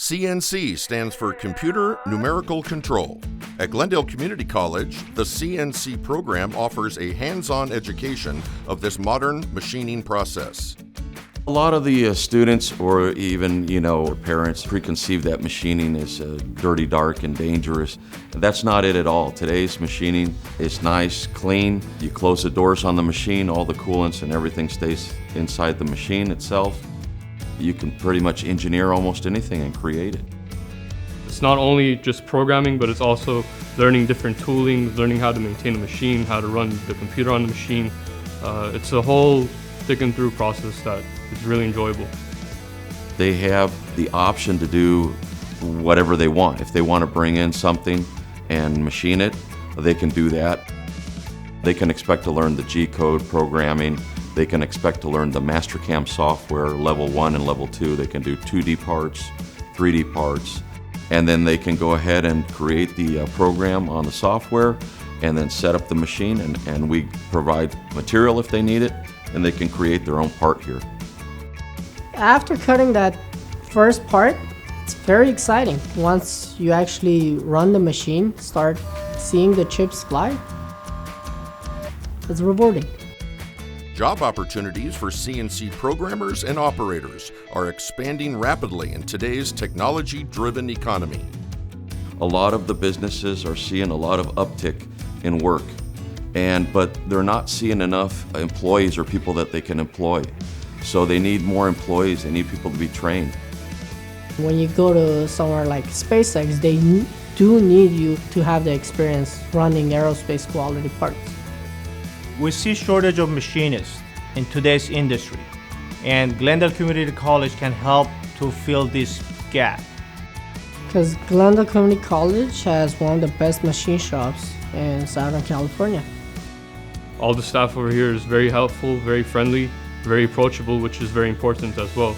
CNC stands for Computer Numerical Control. At Glendale Community College, the CNC program offers a hands-on education of this modern machining process. A lot of the students or even, parents preconceive that machining is dirty, dark, and dangerous. That's not it at all. Today's machining is nice, clean. You close the doors on the machine, all the coolants and everything stays inside the machine itself. You can pretty much engineer almost anything and create it. It's not only just programming, but it's also learning different tooling, learning how to maintain a machine, how to run the computer on the machine. It's a whole thick and through process that is really enjoyable. They have the option to do whatever they want. If they want to bring in something and machine it, they can do that. They can expect to learn the G-code programming. They can expect to learn the Mastercam software, level 1 and level 2. They can do 2D parts, 3D parts, and then they can go ahead and create the program on the software and then set up the machine, and we provide material if they need it, and they can create their own part here. After cutting that first part, it's very exciting. Once you actually run the machine, start seeing the chips fly, it's rewarding. Job opportunities for CNC programmers and operators are expanding rapidly in today's technology-driven economy. A lot of the businesses are seeing a lot of uptick in work, but they're not seeing enough employees or people that they can employ. So they need more employees, they need people to be trained. When you go to somewhere like SpaceX, they do need you to have the experience running aerospace quality parts. We see shortage of machinists in today's industry, and Glendale Community College can help to fill this gap. Because Glendale Community College has one of the best machine shops in Southern California. All the staff over here is very helpful, very friendly, very approachable, which is very important as well.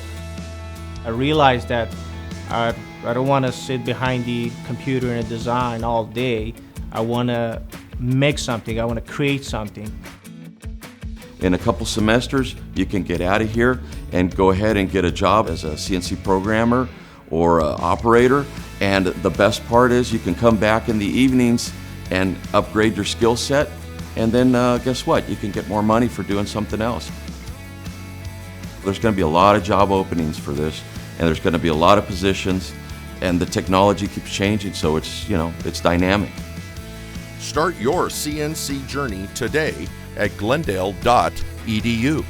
I realized that I don't want to sit behind the computer and design all day. I want to make something, I want to create something. In a couple semesters, you can get out of here and go ahead and get a job as a CNC programmer or an operator. And the best part is you can come back in the evenings and upgrade your skill set. And then guess what? You can get more money for doing something else. There's going to be a lot of job openings for this, and there's going to be a lot of positions, and the technology keeps changing, so it's dynamic. Start your CNC journey today at glendale.edu.